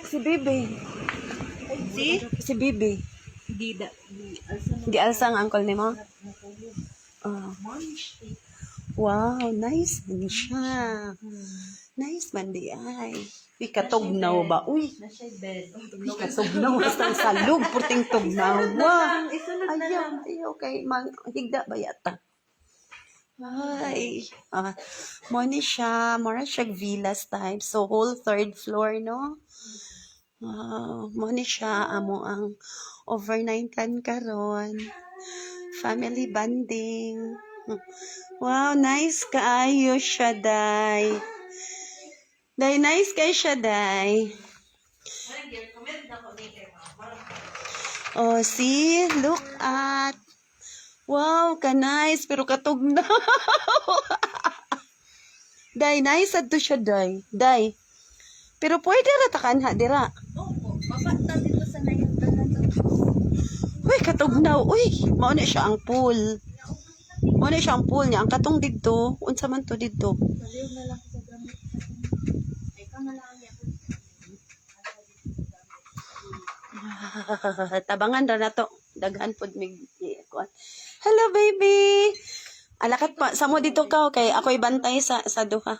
Si Bibi. Si Bibi. Di alsa ang uncle ni mo? Oh. Wow, nice man siya. Nice man di ay. Uy, katugnaw ba? Uy, katugnaw. Basta sa loob, puting tugnaw. Wow. Ayaw, kay higda ba yata? Ay, mo ni siya, mora siya villas type. So, whole third floor, no? Mo ni siya, amo ang overnight kan karon. Family bonding. Wow, nice kaayo siya, day. Day, nice kay siya, day. Oh, see? Look at. Wow, ka-nice. Pero katugnaw. Day, nice at to siya, day. Day. Pero pwede ratakan ha, dira. Opo, mabata dito sa nayang. Uy, katugnaw. Uy, mauna siya ang pool. Mauna siya ang pool niya. Ang katong dito. Unsa man to dito. Baliw na lang sa gamit. Ikaw na lang niya. Tabangan ra na to. Daghan pod mig. Hello, baby. Alakat pa. Samo dito ka. Okay, ako'y bantay sa duha.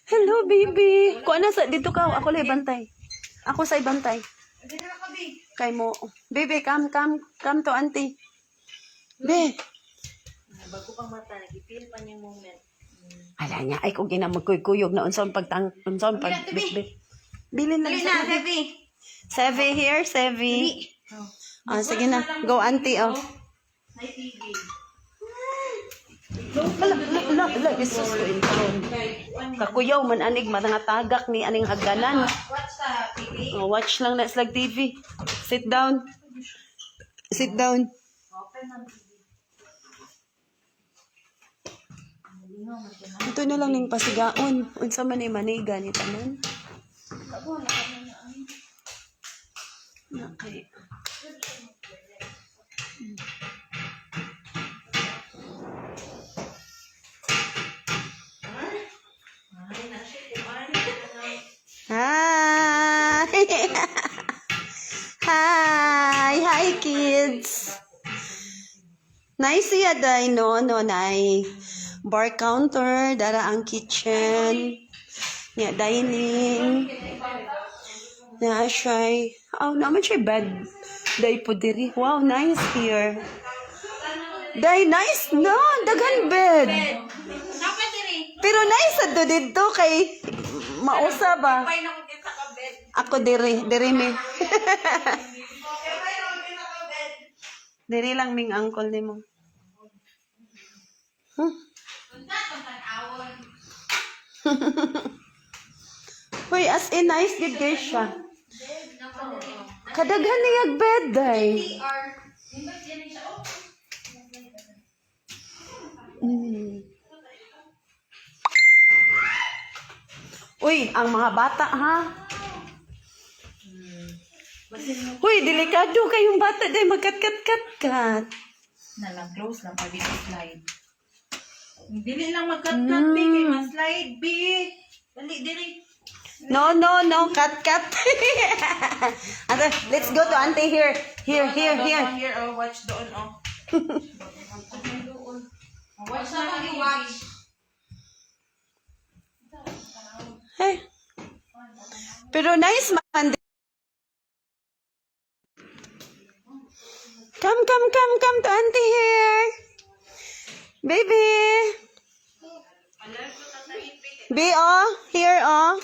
Hello, baby. Kuha na sa dito ka. Ako lang bantay. Ako sa ibantay. Kay mo. Baby, come to auntie. Be. Bago pang mata, nag-feel pa niyang moment. Ala niya, ay kung ginamagkuyog na unsaon bilin na Dali sa na, Sevi. Sevi here, Sevi. Sige na. Go, auntie, oh. May TV. La, Jesus ko intron. Kakuyaw man anig mga tagak ni aning hagdanan. Watch sa TV. Watch lang na slag TV. Sit down. Sit down. Open ang TV. Ito na lang ning pasigaon. Unsa man ni maniga ni tanan. Okay. Hi! Hi kids! Nice siya day, no, nay. Bar counter, dara ang kitchen. Nya, dining. Na siya, naman siya bed. Day po diri. Wow, nice here. Day, nice, no? Dagan bed. Pero nice do dito kay mausa ba? Ako diri mi. Diri lang ming uncle nimo. Hoy, as in nice gid guys siya. Kadaghan niyag bed day. Uy, ang mga bata ha. Uy, delikado kayong bata day magkat-kat-kat-kat. Na lang, close lang, pwede slide. Dili lang magkat-kat, B, kay ma-slide, B. Dili. No, cut. Let's go to auntie here. Here. Here, oh, watch doon, oh. Watch na lang yung watch. Hey. Pero nice man. Come to auntie here. Baby. Be, oh. Here, oh.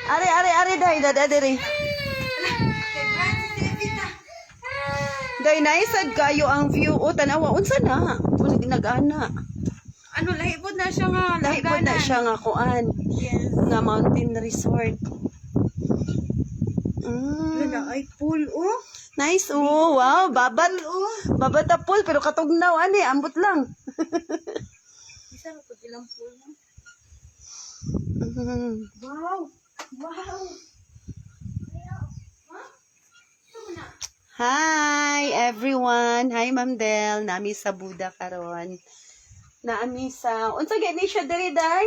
Ari, dai. Dai, naisad kayo ang view. O, tanawa, unsa na? Wala ginagana. Ano, lahibod na siya nga. Lahipod na siya nga kuan. Yes. Nga mountain resort. Wala, ay pool, oh. Nice, oh. Wow, babat. Babat na pool, pero katugnaw, ani, ambot lang. Isa na pag ilang pool, no? Mhm. Wow. Hi, everyone. Hi, Ma'am Del. Nami sa Buda karon. Naami sa unsa gani siya diri day?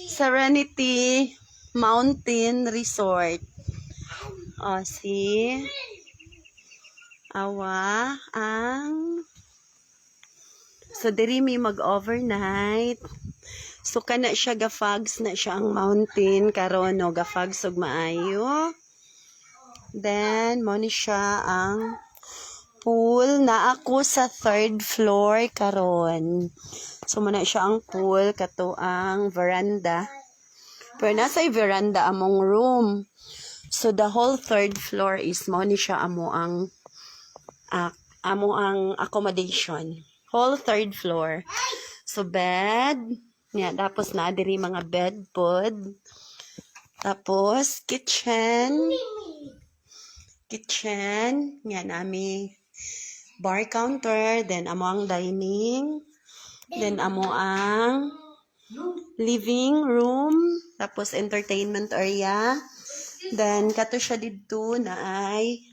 Serenity Mountain Resort. O si awa ang so diri mi mag-overnight. So kana siya gafags na siya ang mountain karon no gafags og maayo. Then mo ni siya ang pool na ako sa 3rd floor karon. So muna siya ang pool kato ang veranda. Pero nasa veranda among room. So the whole 3rd floor is mo ni siya amo ang accommodation. Whole 3rd floor. So bed, yeah, tapos na diri mga bed pod. Tapos kitchen, nga nami bar counter, then amo ang dining, then amo ang living room, tapos entertainment area, then kato siya dito na ay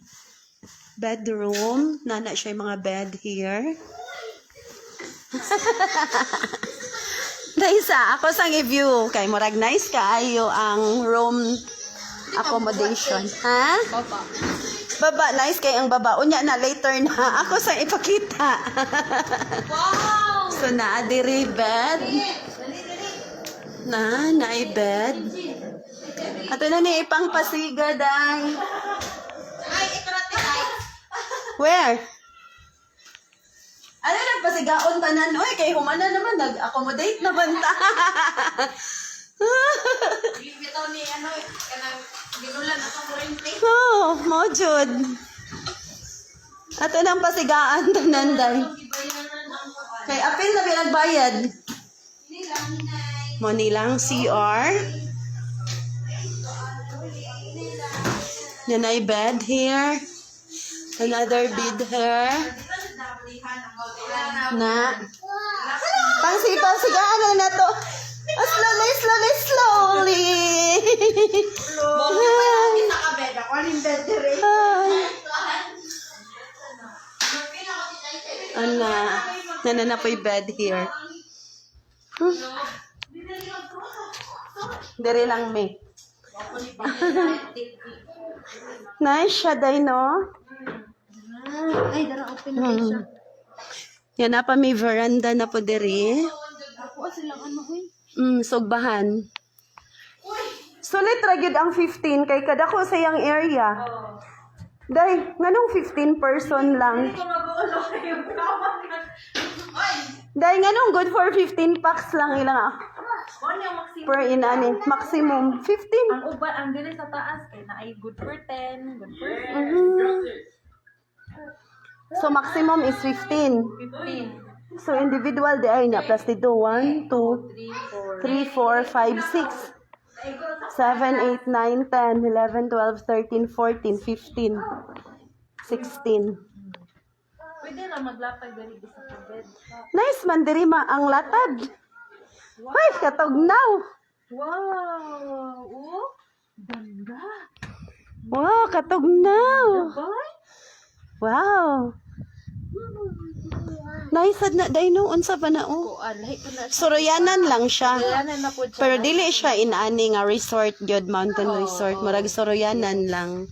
bedroom, na siya yung mga bed here. Naisa, ako sang i-view, kay murag nice kaayo ang room accommodation. Ha? Baba, nice kay ang baba. Unya na, later na. Ako sa ipakita. Wow! So, naadiri bed. Naay bed. Ato na ni ipang pasiga, day. Ay, ito natin ay. Where? Ano nagpasigaon tanan? Uy, kay humana naman, nag-accommodate naman ta. Bitaw ni ano, kanang ginulan atong kurente. Oh, mo jud. Ato nang pasigaan tanan, day. Gibayaran ang kuan. Kay apil na pinagbayad. Hindi lang hinay. Mo nilang CR. Nanay bed here. Another bed here. Na. Pangsigahan na to. Slowly. Kita ka bed ako ning bed dire. Ana. Na po'y bed here. Dere lang me. Nice siya, day, no? Ay, dara open na siya. Yan na pa may veranda na po dere. Ako silang ano hoy. Sugbahan. Sulit ra gyud ang 15 kay kada ko sa yang area. Day, nganong 15 person lang. Ito mag-ulo kayo. Oy, Day, nganong good for 15 packs lang ilang ano yung maximum? per inani. Maximum 15. Ang uban, ang dili sa taas kay na ay good for 10, good for 10. So maximum is 15. 15. So individual di ay na plus dito 1, 2, 3, 4, 5, 6, 7, 8, 9, 10, 11, 12, 13, 14, 15, 16. Pwede na maglapag dali sa bed. Nice man diri ma ang latad. Hoy, katugnaw. Wow! Oh, ganda. Wow, katugnaw. Boy? Wow. Nice na dai no unsa pa na oh. Alay ko na. Soroyanan lang siya. Soroyanan na po siya. Pero dili siya inani nga resort gyud mountain resort, murag soroyanan lang.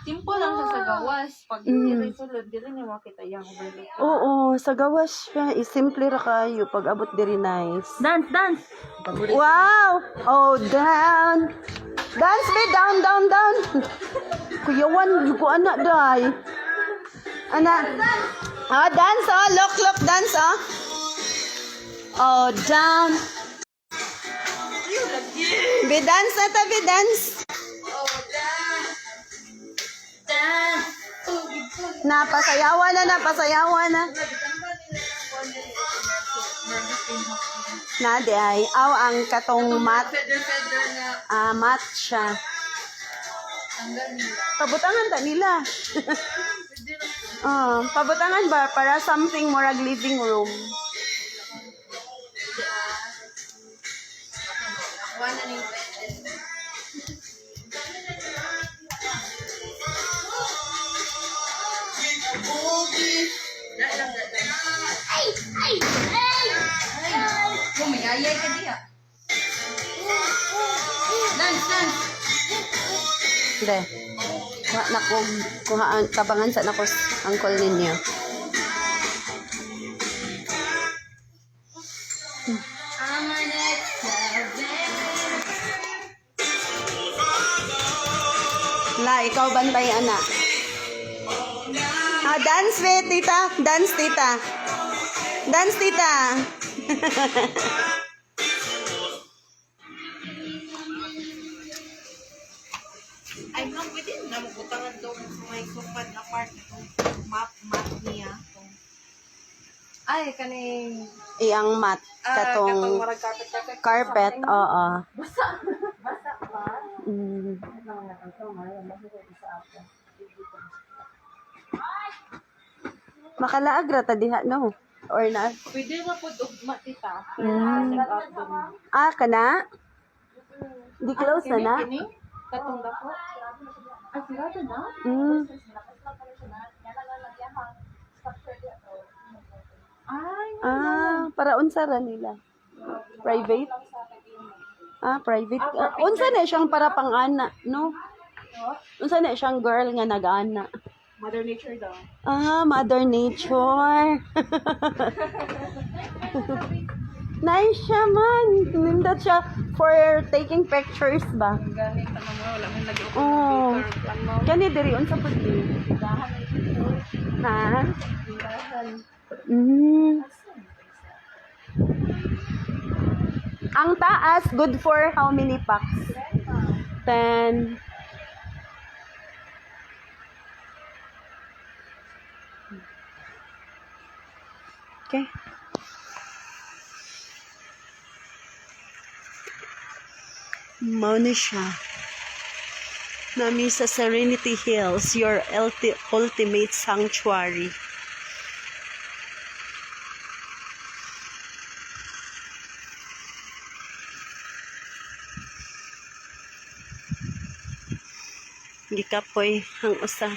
Simple lang siya sa gawas. Pag dili sulod, dili niyo makita yung overlook. Oo, sa gawas siya. Isimple ra kayo pag abot diri nice. Dance, dance! Wow! Oh, down! Dance me, down! Kuyawan, ko anak day. Anak. Oh, dance oh, look, dance oh. Oh, down. Be dance na ta, be dance. Napasayawan na. Na di ay aw ang katong mat. Mat siya. Pabutangan ta nila. Pabutangan ba para something murag living room. Mayayay ka diya. Dance. Hindi. Kuha na ko, tabangan sa nakos angkol ninyo. La, ikaw bantay, anak. Dance, tita. Dance, tita. Dance, tita. Ay, ma'am, pwede na mabutangan itong may sumpat na part itong map niya. Ay, kaning... Iyang mat. Katong marag carpet, oo. Basa ba? Mm. Makalaag ra ta diha, no? Or na? Pwede na po ugma, tita. Kana? Di close na na? Katong dako. Ay, sigurado na? Mm. Ay, Para unsa ra nila? Private? Private. Unsa na siyang para pang-ana, no? Unsa na siyang girl nga nag-ana? Mother Nature daw. Mother Nature. Nice siya man. Nindot siya for taking pictures ba? Galing ka naman, wala man lagi ako Oh. plan mo. Kani diri unsa pud ni? Ha? Ang taas good for how many packs? 10. Okay. Mao ni siya. Nami sa Serenity Hills, your ultimate sanctuary. Gikapoy ang usa